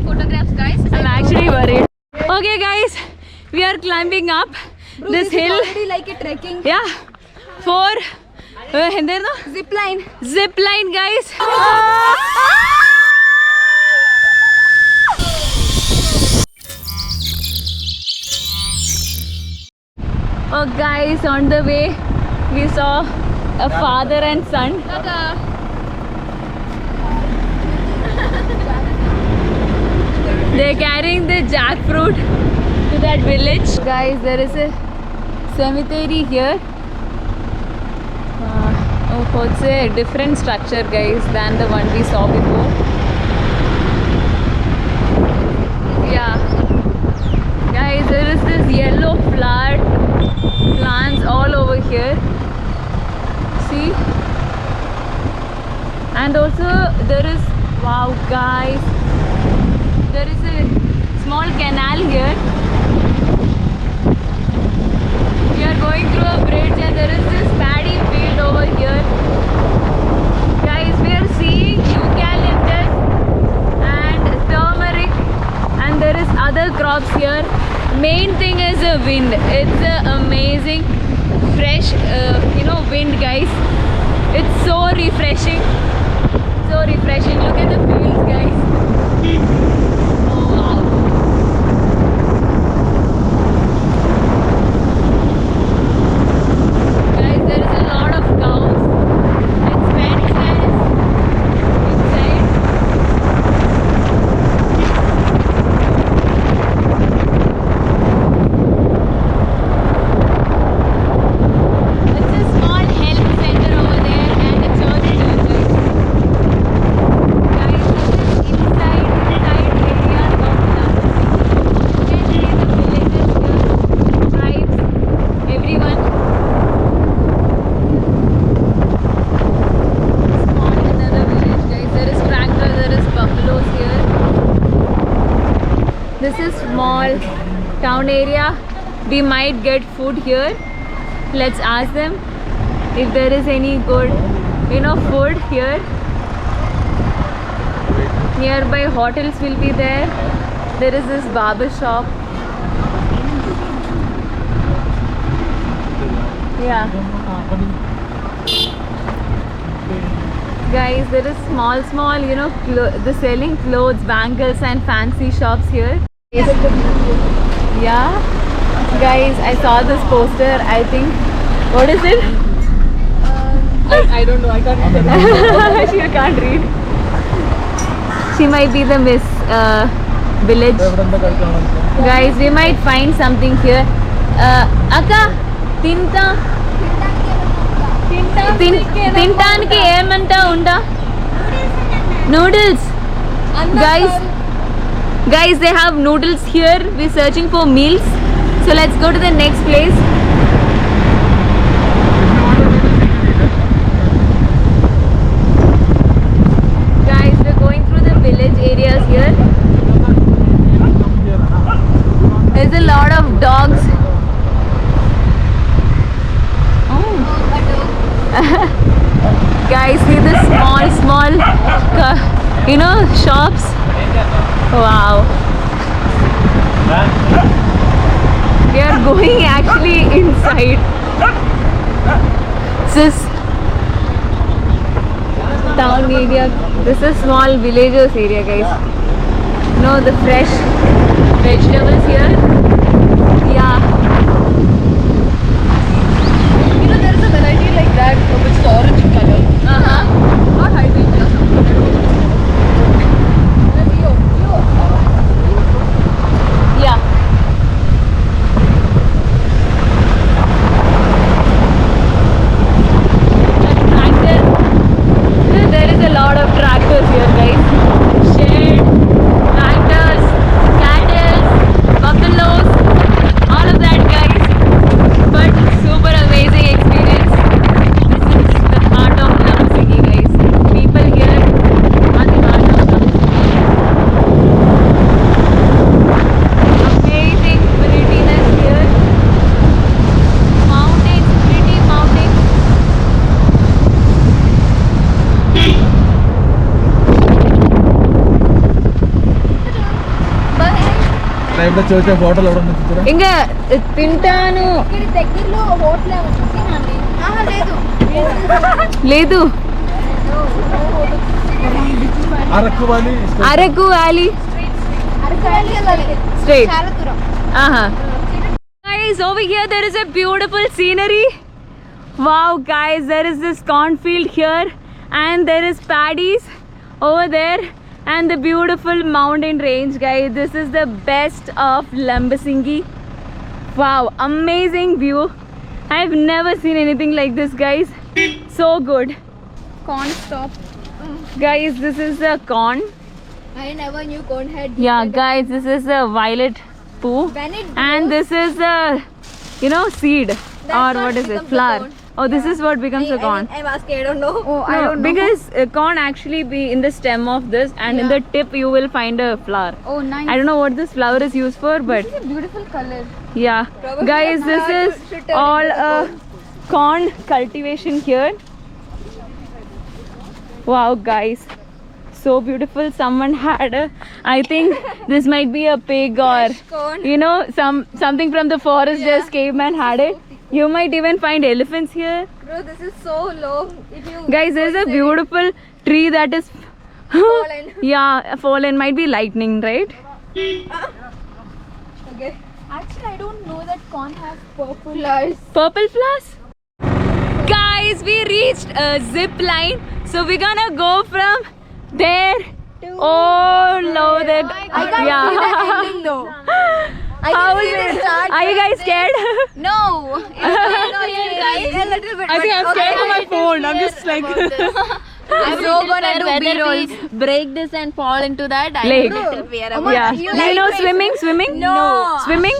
photographs, guys. I'm actually worried. Okay, guys, we are climbing up this hill. Already like a trekking. Yeah, for Zip line. zip line, guys. Oh, guys, on the way we saw a father and son. They're carrying the jackfruit to that village. Guys, there is a cemetery here. Oh, it's a different structure, guys, than the one we saw before. Yeah. Guys, there is this yellow flower plants all over here. See? And also there is, wow, guys, there is a small canal here. We are going through a bridge and there is this paddy field over here. Guys, we are seeing eucalyptus and turmeric, and there is other crops here. Main thing is the wind. It's an amazing fresh wind, guys. It's so refreshing. So refreshing. Look at the fields, guys. Oh, wow. Guys, there is a lot of cows. It's fence inside. It's a small health center over there and a church too, guys. Guys, this is inside areas of the city. You can see the villages here, tribes, everyone. Small another village, guys. There is tractor, there is buffaloes here. This is small town area. We might get food here. Let's ask them if there is any good, food here. Nearby hotels will be there. There is this barber shop. Yeah. Guys, there is small, the selling clothes, bangles and fancy shops here. Yeah. Guys, I saw this poster, I think. What is it? I don't know. I can't read. She can't read. She might be the Miss Village. Guys, we might find something here. Akka, తింటానికి ఏమంటా ఉందా? Noodles. Guys, they have noodles here. We're searching for meals. So let's go to the next place. Guys, we're going through the village areas here. There's a lot of dogs. Oh. Guys, see the small shops. Wow. We are going actually inside. This is town area. This is small villagers area, guys. The fresh vegetables here. Yeah. There is a variety like that which is orange in color. Not hybrid, just Yeah. Tractor. There is a lot of tractors here, guys. Shed, tractors, cattle, buffaloes. Live లో చూసే ఫోటోలు ఎవరు చూసారా? ఇంకా తింటాను ఇక్కడ దగ్గరలో hotel లేదు. లేదు. Araku valley Araku valley straight. చాలా దూరం. Guys, over here there is a beautiful scenery. Wow, guys, there is this cornfield here, and there is paddies over there, and the beautiful mountain range, guys. This is the best of Lambasingi. Wow, amazing view. I've never seen anything like this, guys. So good. Corn stop. Guys, this is the corn. I never knew corn had. Yeah, guys, this is the violet poo. When it And this is the, seed. Or what is it? Flower. Oh, this is what becomes the corn. I was scared. I don't know. Oh, I No, don't know. because corn actually be in the stem of this, and in the tip you will find a flower. Oh, nice. I don't know what this flower is used for, but It's a beautiful color. yeah. Probably Guys, this should is turn it all into a corn cultivation here. Wow, guys. So beautiful. Someone had I think this might be a pig or corn. something from the forest. Just caveman had it. You might even find elephants here. Bro, this is so low. If you Guys, there's a beautiful tree that is Fallen. yeah, fallen. Might be lightning, right? Okay. Actually, I don't know that corn has purple flowers. Purple flowers. Guys, we reached a zip line, so we're gonna go from there all over that. I can't see the ending though. I How can is see the it? start. Are you guys scared? No. Guys, a little bit. I think I'm scared for my phone. I'm just like I'm so gonna do B-rolls. Break this and fall into that. I Lake. little fear Oh about my- Yeah. you Do you like know race? swimming? Swimming? No. Swimming?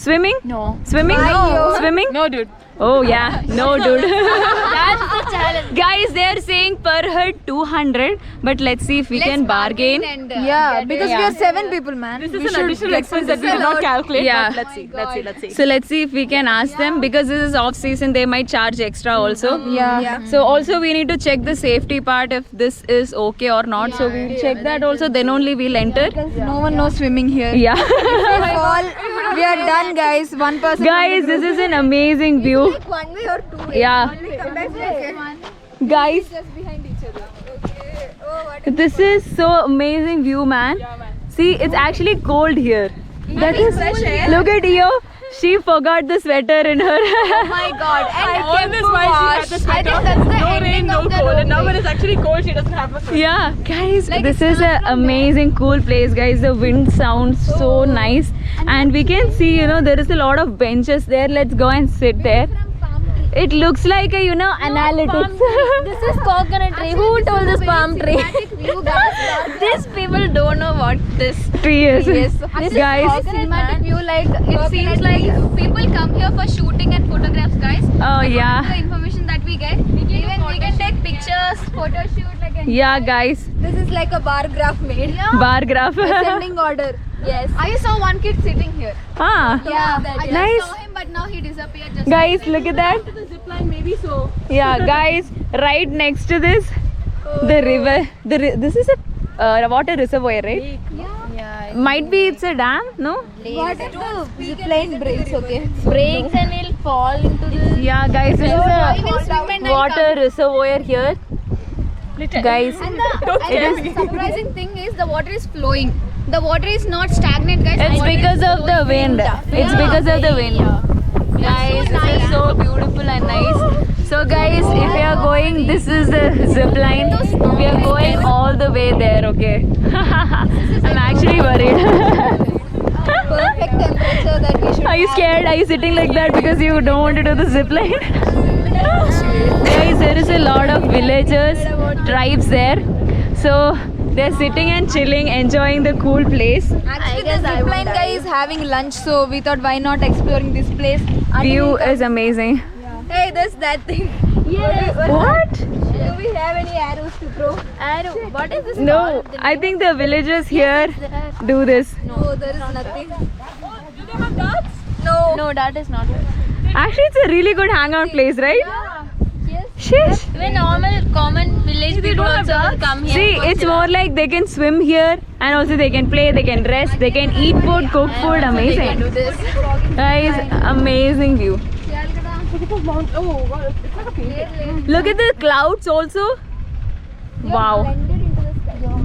Swimming? No. Swimming? Why you? Swimming? No, dude. Oh yeah. No, dude. That's the challenge. Guys, they are saying per head 200, but let's see if we can bargain. And, yeah, because we are 7 people, man. This is an additional expense that we did not calculate. Yeah. But let's see. Let's see. So let's see if we can ask them, because this is off season. They might charge extra also. Yeah. So also we need to check the safety part, if this is okay or not. So we'll check that also. Then only we'll enter. No one knows swimming here. Yeah. All we are done, guys. One person. Guys, this is an amazing view. Like one way or two way. Yeah. We come back like one. Guys, Just behind each other. Okay. Oh, what? this is so amazing view, man. See, it's actually cold here. That is. Look at you. She forgot the sweater in her. Oh my God. And All this while she had the I sweater. think that's the No ending rain, no of the cold. And now road. when it's actually cold, she doesn't have a sweater. Yeah, guys, this is an amazing cool place, guys. The wind sounds so nice, and we can see, there is a lot of benches there. Let's go and sit there. It looks like a, analytics. This is coconut tree. Who told this palm tree? These people don't know what this Tree is. Guys. Cinematic view, like It seems like people come here for shooting and photographs, guys. Oh The yeah, information that we get, even we can take pictures, photo shoot, like a yeah, guys. this is like a bar graph made. Bar graph. Ascending order. yes. I saw one kid sitting here. Ah, Yeah. I Nice. just saw him, but now he disappeared. Just guys, look at that. the zip line, maybe so. Yeah, guys, right next to this, the river. This is a water reservoir, right? Yeah. Might be it's a dam, no? What if the plane breaks? Okay. Breaks and we'll fall into this. Yeah, guys, this is will a swim and water reservoir here. Guys, And the surprising thing is the water is flowing. The water is not stagnant, guys. it's because of the wind. It's because of the wind. Guys, this is so beautiful and nice. So guys, if we are going, this is the zip line. We are going all the way there, okay? I'm actually worried. Perfect temperature that we should. Are you scared? Are you sitting like that because you don't want to do the zip line? Guys, there is a lot of villagers, tribes there. So they're sitting and chilling, enjoying the cool place. Actually, the zip line guy is having lunch, so we thought why not exploring this place. View is amazing. Hey, there's that thing. What? Do we have any arrows to throw? Arrow. What is this? No, I think the villagers here do this. No, there is nothing. No, that is not. Actually, it's a really good hangout place, right? Yes. Sheesh. Even normal common village people also will come here. See, it's more like they can swim here and also they can play, they can rest, they can eat food, cook food. They can Amazing. do this. Guys, amazing view. Look at the mount. Oh god, it's like a painting. Look at the clouds also. Wow.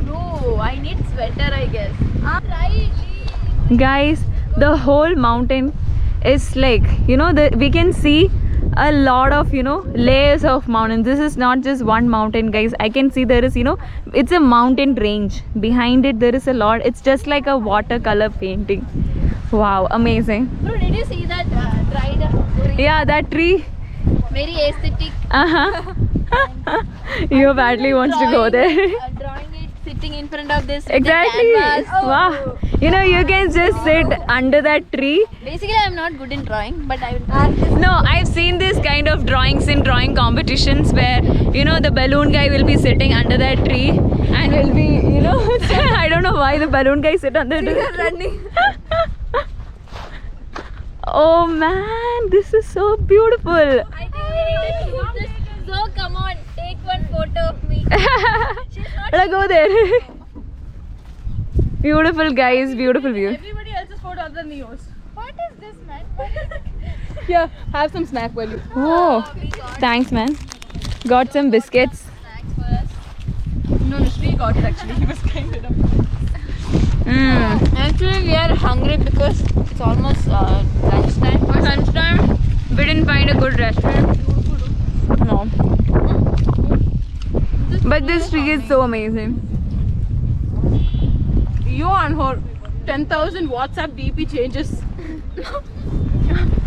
Bro, I need sweater, I guess. Right. Guys, the whole mountain is like, you know, we can see a lot of, you know, layers of mountains. This is not just one mountain, guys. I can see there is, you know, it's a mountain range. Behind it there is a lot. It's just like a watercolor painting. Wow, amazing. Bro, did you see that dried tree? Yeah, that tree. Very aesthetic. You badly wants to go there. Drawing it sitting in front of this. with the Exactly. canvas. Oh. Wow. You know, you can just sit under that tree. Basically, I'm not good in drawing, but I will practice. No, I've seen this kind of drawings in drawing competitions where, you know, the balloon guy will be sitting under that tree and will be, you know, I don't know why the balloon guy sit under the tree. Running. Oh man, this is so beautiful. I think we need to keep this. So come on, take one photo of me. Let's go there. Beautiful guys, beautiful view. Everybody else's photo other than yours. What is this, man? Here, have some snack while you. Oh, thanks man. Got some biscuits. Snacks for us. No, Shri got it actually. He was kind enough. Actually, we are hungry because it's almost lunchtime. Lunchtime, we didn't find a good restaurant. No. But this tree is so amazing. You and her 10,000 WhatsApp DP changes.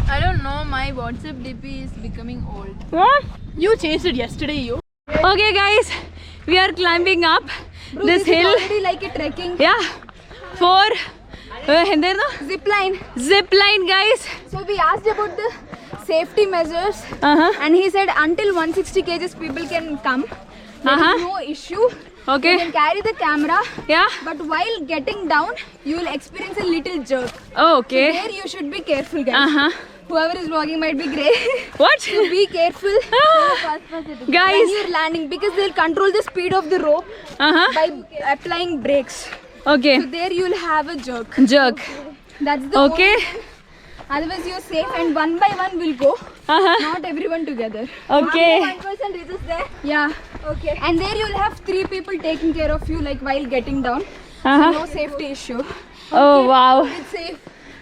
I don't know, my WhatsApp DP is becoming old. What? You changed it yesterday, you. Okay guys, we are climbing up this hill. Already like a trekking. Yeah, for Zip line. zip line guys. So we asked about the safety measures and he said until 160 kgs people can come. There is no issue. You Okay, can carry the camera, yeah. but while getting down, you will experience a little jerk. Oh, okay. There you should be careful, guys. Whoever is vlogging might be grey. What? So be careful when Guys. you're landing because they'll control the speed of the rope by applying brakes. Okay, So there you'll have a jerk. jerk. That's the Okay. only- Otherwise you're safe and one by one will go. Not everyone together. Okay. One person reaches there. Yeah. Okay. And there you'll have 3 people taking care of you like while getting down. So no safety issue. Oh wow. It's safe.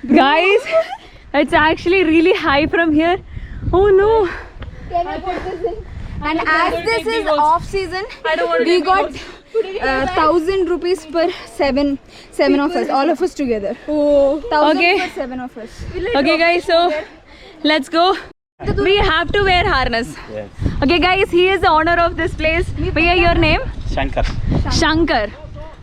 Guys, it's actually really high from here. Oh no. Can I put this in? And as this is off season, we got 1,000 rupees per seven of us, all of us together. Oh, 1,000 Okay. for 7 of us. Okay guys, so let's go. We have to wear harness. Yes. Okay guys, he is the owner of this place. Bhaiya, your name? Shankar. Shankar.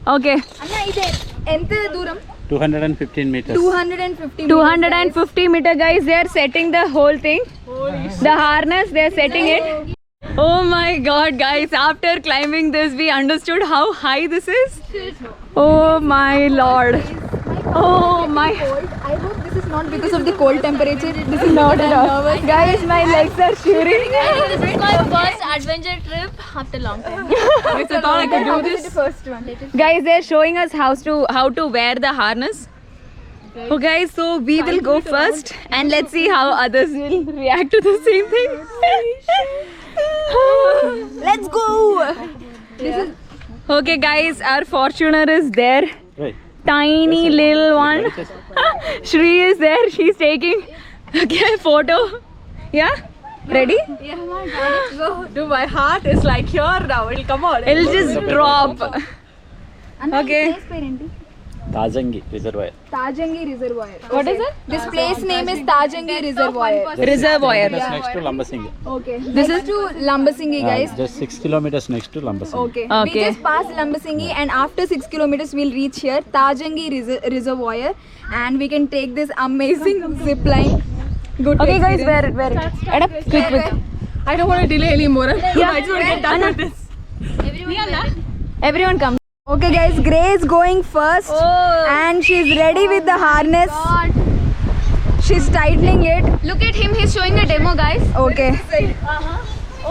Okay. Anna, ide ente dooram? 215 meters. 250 250 meter guys, they are setting the whole thing. The harness, they are setting it. Oh my god guys, after climbing this we understood how high this is. Oh my lord. Oh my. I hope this is not because of the cold temperature. This is not at all. Guys, my legs are shivering. This is my first adventure trip after long time. I thought I could do this. The first one. Guys, they are showing us how to wear the harness. Okay guys, so we will go first and let's see how others will react to the same thing. Let's go. Okay guys, our Fortuner is there. Right. Tiny little one. Shri is there. She's taking photo. Yeah? Ready? Dude, my heart is like here now. It'll come on. It'll just drop. Okay. Tajangi Reservoir. Tajangi Reservoir. What is it? This place name is Tajangi Reservoir. Reservoir. Just next to Lambasinghe. Okay. This is to Lambasinghe, guys. Just 6 kilometers next to Lambasinghe. Okay. Okay. We just passed Lambasinghe and after 6 kilometers we'll reach here, Tajangi Reservoir, and we can take this amazing zip line. Good. Okay guys, experience. wear it. Add up, quick. I don't want to delay anymore. Yeah. I just want to get done with this. Everyone come. Okay guys, Grace is going first and she's ready with the harness. She's tightening it. Look at him, he's showing a demo guys. Okay.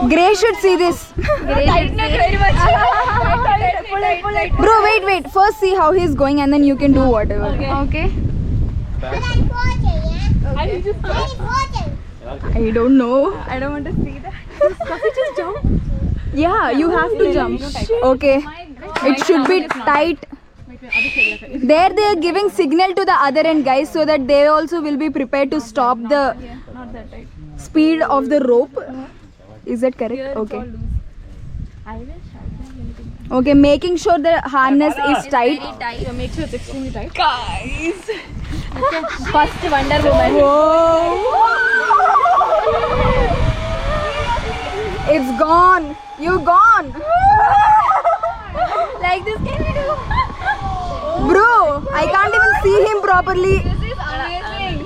Gray should see this. Tighten it very much. Bro, wait. First see how he's going and then you can do whatever. Okay. I don't know. I don't want to see that. Just jump. Yeah, you have to jump. Okay. It should be tight. There they are giving signal to the other end, guys, so that they also will be prepared to stop the speed of the rope. Is that correct? Okay. Okay, making sure the harness is tight. Make sure it's extremely tight. Guys. First Wonder Woman. It's gone. You gone. Like this can we do? Bro, I can't even see him properly. This is amazing.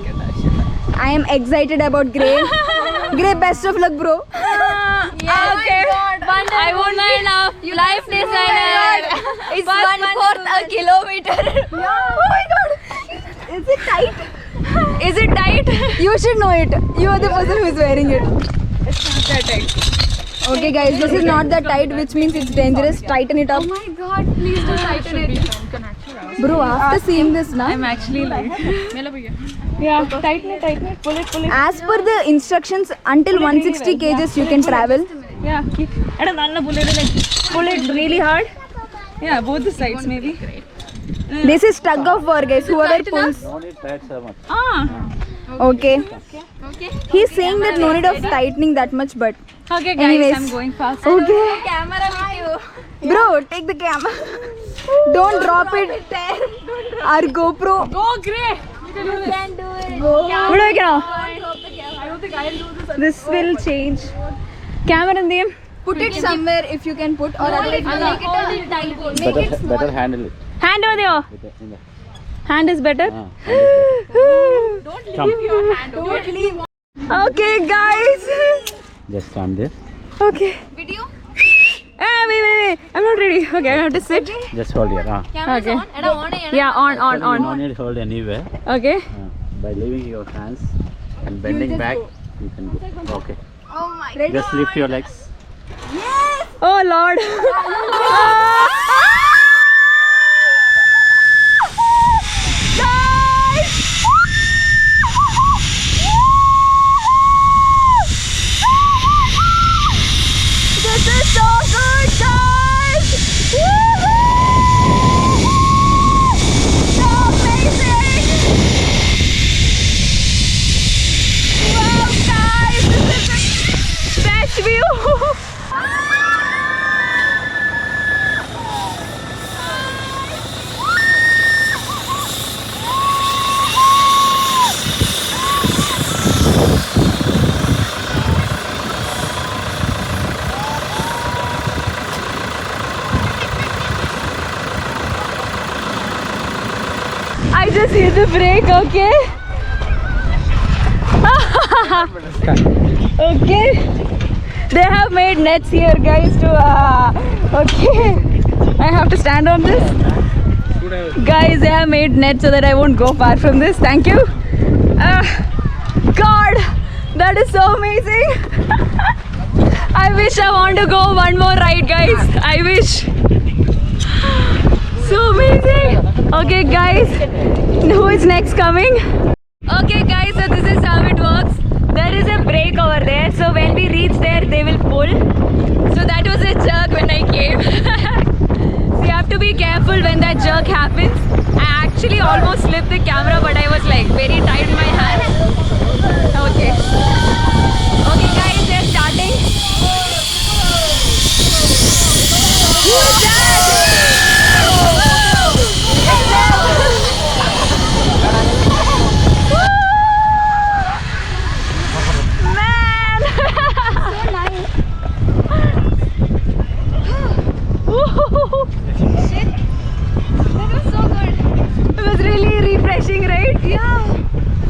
I am excited about Gray. Gray, best of luck, bro. Yeah, okay. I won't mind now. Life designer. It's 1/4 a kilometer. Oh my god. Is it tight? Is it tight? You should know it. You are the person who is wearing it. Okay guys, this is not that tight, which means it's dangerous. Tighten it up. Oh my god, please do tighten it. Bro, after seeing this now, I'm actually like. Yeah, tighten it. Pull it. as per the instructions, until 160 kgs you can travel. Yeah, keep. I don't know, pull it really hard. Yeah, both the sides maybe. This is tug of war, guys. Whoever pulls. No need tight so much. Okay. He's saying that no need of tightening that much, but Okay, guys, anyways. I'm going fast. Okay. Camera with you. Bro, take the camera. Don't drop it. Our GoPro. Go, Gray. You can do it. What do I get now? I don't think I'll do this. This will change. Camera in the Put it somewhere if you can put, or otherwise Make it tight. Better handle it. hand over there. In the, Hand is better. hand is better. Come. Your hand. Don't leave. Okay, guys. Just stand there. Okay. Video. Wait. I'm not ready. Okay, I have to sit. Just hold here. Camera's Okay. on. On. Yeah, on. You no need hold anywhere. Okay. By leaving your hands and bending back, you can go. Okay. Oh my. Just lift your legs. Oh Lord. This is so good, guys! So amazing! Wow, guys! This is the best view! I just hit the brake, okay? Okay. They have made nets here, guys, to okay. I have to stand on this. Guys, they have made nets so that I won't go far from this. Thank you. God, that is so amazing. I wish I want to go one more ride, guys. I wish. So amazing. Okay, guys, who is next coming? Okay, guys, so this is how it works. There is a brake over there, so when we reach there, they will pull. So that was a jerk when I came. So you have to be careful when that jerk happens. I actually almost slipped the camera, but I was like very tight in my hands. Okay. Okay, guys, they're starting. Who is that?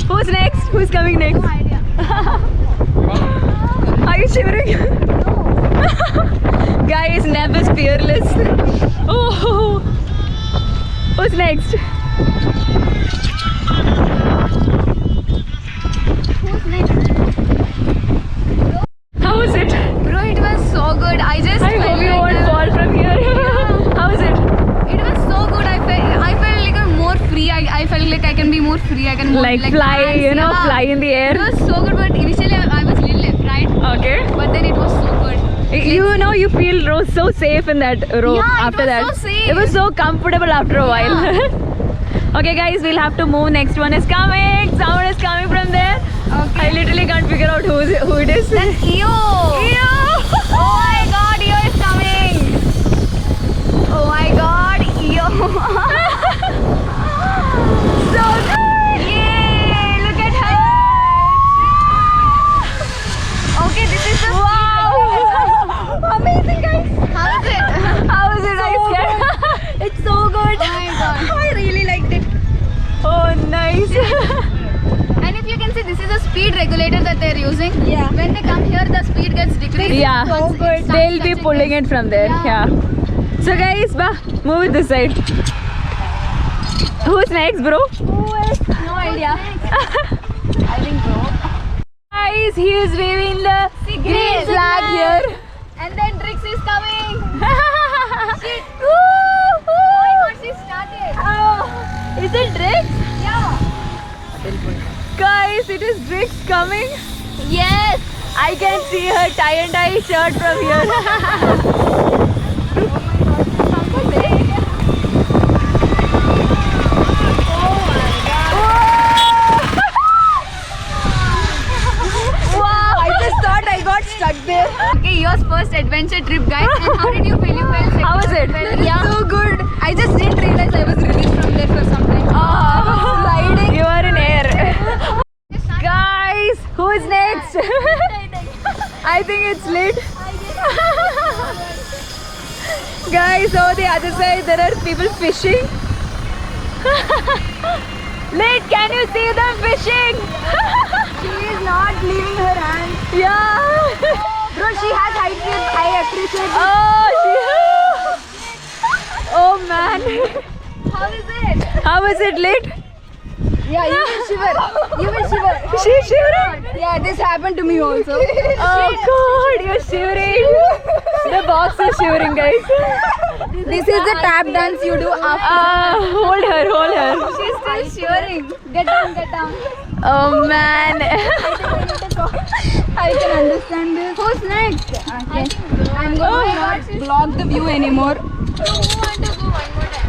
Who's next? Who's coming next? No idea. Are you shivering? Guys, Neb is fearless. Oh, who's next? Who's next? How was it? Bro, it more free. I can Like fly, dance, you know, yeah. fly in the air. It was so good, but initially I was little afraid, Okay. but then it was so good. You know, you feel so safe in that rope Yeah, it after was that. so safe. It was so comfortable after a while. Okay, guys, we'll have to move. Next one is coming. Sound is coming from there. Okay. I literally can't figure out who it is. That's EO. Eo! Oh my God, EO is coming. Oh my God, EO. So good! Yay! Look at her. Okay, this is the Wow! Amazing, guys. How is it? How is it? I scared. It's so good. Oh my God. I really liked it. Oh, nice. And if you can see, this is a speed regulator that they're using. Yeah. When they come here, the speed gets decreased. Yeah, Once it starts they'll be touching pulling this. it from there. Yeah. Yeah. So, guys, move it this side. Who's next, bro? No idea. I think so. Guys, he is waving the green flag here. And then Drix is coming. Shit. Woo! Oh my God, she started. Oh, is it Drix? Yeah. Guys, it is Drix coming. Yes. I can see her tie and dye shirt from here. Wow. I just thought I got stuck there. Okay, yours first adventure trip, guys. And how did you feel? You felt secure? How was it? Yeah. So good. I just didn't realize I was released from there for some time. Sliding. You are in air. Guys, who is next? I think it's lit. Guys, over the other side there are people fishing. Lit, can you see them fishing? She is not leaving her hand. Yeah. Bro, she has high trip. I appreciate it. Oh man. How is it? How was it, lit? Yeah, you will shiver. You will shiver. She's shivering. Yeah, this happened to me also. Oh god, you're shivering. The box is shivering, guys. This is the tap dance you do after. Hold her, hold her. She's still shivering. Get down, get down. Oh man. I can understand this. Who's next? Okay. I'm going to not block the view anymore.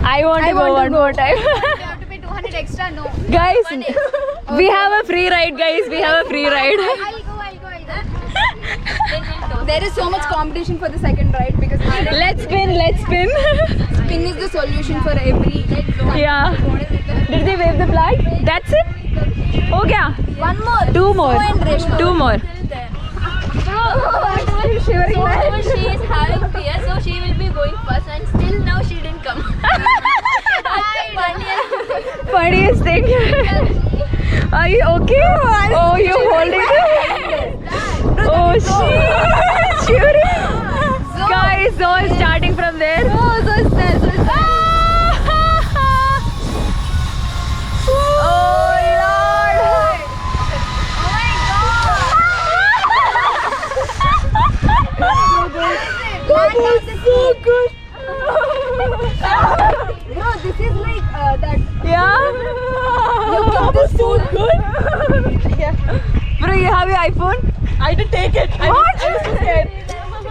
I want to go one more time. You have to pay 200 extra. No. Guys, we have a free ride, guys. We have a free ride. I'll go. There is so much competition for the second ride because Let's spin, let's spin. spin is the solution for every. Yeah. Did they wave the flag? That's it? Oh, yeah. One more. Two more. So and Reshma. Two more. Shivering. She is having fear, so she will be going first, and still now she didn't come. Funniest thing. Are you okay? Oh, you're holding it. Oh, she's shivering. Guys, so is starting from there. Oh, so it's there. So it's there. Oh, Lord. That was so good. Bro, this is like that. Yeah? This is so good. Bro, you have your iPhone? I didn't take it. I was too scared.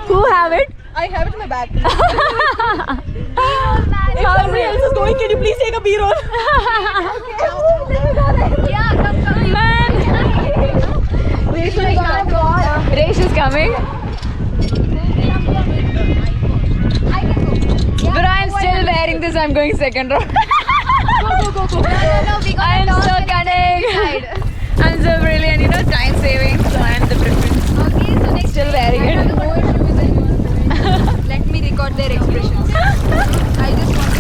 Who have it? I have it in my bag. If How somebody else is going, can you please take a B-roll? Yeah, come. Man! Resh is coming. But I'm still wearing this. I'm going second row. Go. No, we got I'm so cunning. I'm so brilliant. You know, time saving. So I'm the preference. Okay, so next Still wearing it. more shoes and let me record their expressions. I just want to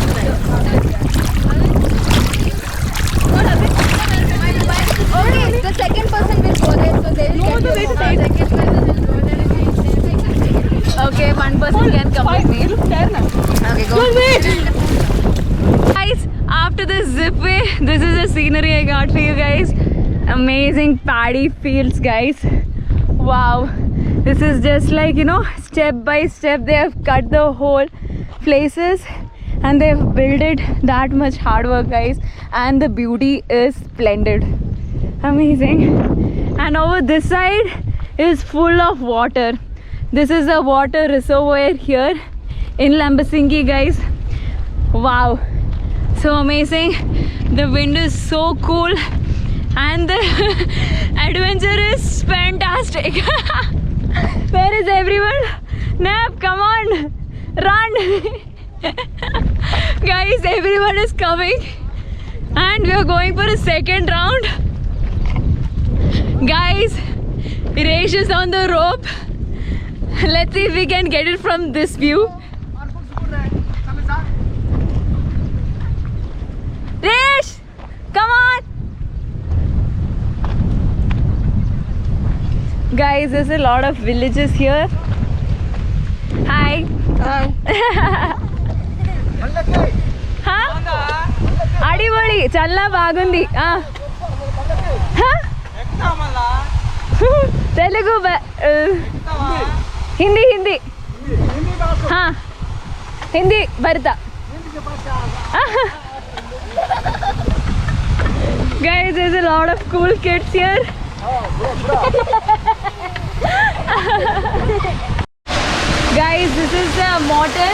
okay, the second person will go there, so they will get the second person will go there. Okay, one person can come with me. Okay, go. Guys, after the zip way, this is the scenery I got for you guys. Amazing paddy fields, guys. Wow. This is just like, you know, step by step they have cut the whole places. and they've built it that much hard work, guys, and the beauty is splendid, amazing. And over this side is full of water. This is a water reservoir here in Lambasingi, guys. Wow, so amazing. The wind is so cool and the adventure is fantastic. Where is everyone? Nap, come on, run. Guys, everyone is coming and we are going for a second round. Guys, Resh is on the rope. Let's see if we can get it from this view. Resh, come on. Guys, there's a lot of villages here. Hi. అడిబడి చాలా బాగుంది. తెలుగు హిందీ హిందీ హిందీ భర్త. Guys, there's a lot of cool kids here. Guys, this is the motor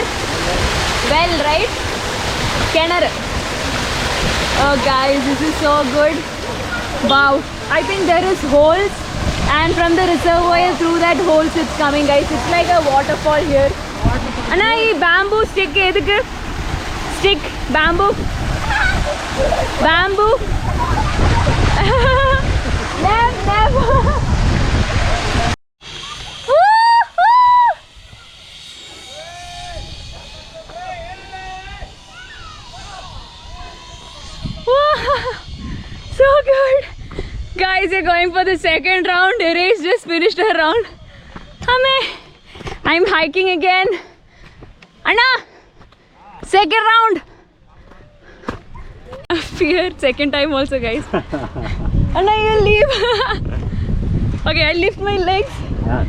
well, right? Kenar. Oh guys, this is so good. Wow, I think there is holes and from the reservoir through that holes it's coming, guys. It's like a waterfall here. Anna, ee bamboo stick edukku? Stick, bamboo. Bamboo. Never. So good. Guys, we're going for the second round. Resh just finished her round. I'm hiking again. Anna, second round. Fear, second time also, guys. Anna, you'll leave. Okay, I'll lift my legs. Yeah,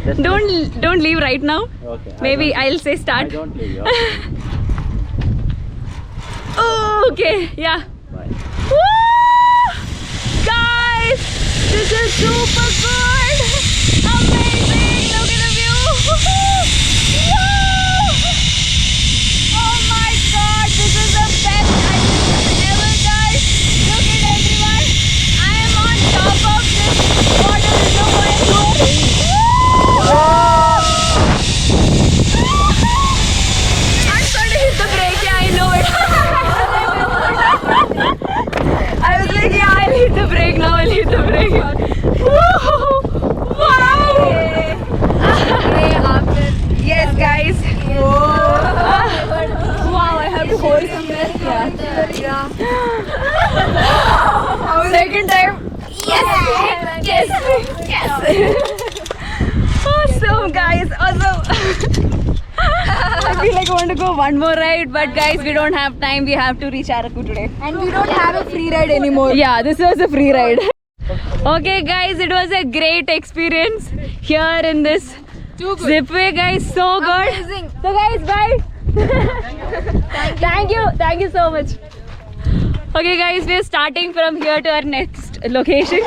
Don't leave right now. Okay. Maybe I'll say start. I don't leave you. Okay. Oh, okay, yeah. Bye. Woo! Guys, this is super good. Amazing. Look at the view. Woo! Oh my god, this is the best I've ever, guys. Look at everyone. I am on top of this water reservoir. I'm going to hit the brake. Yeah, I know it. I was like, yeah, I'll hit the brake now. I'll hit the brake. Woo! Wow! Yes, guys. Wow, I have to hold somewhere. Yeah. Second time. Yes. Awesome, guys. Awesome. I feel like I want to go one more ride, but guys, we don't have time. We have to reach Araku today. And we don't have a free ride anymore. Yeah, this was a free ride. Okay, guys, it was a great experience here in this zipway, guys. So good. Amazing. So, guys, bye. Thank you so much. Okay, guys, we're starting from here to our next location.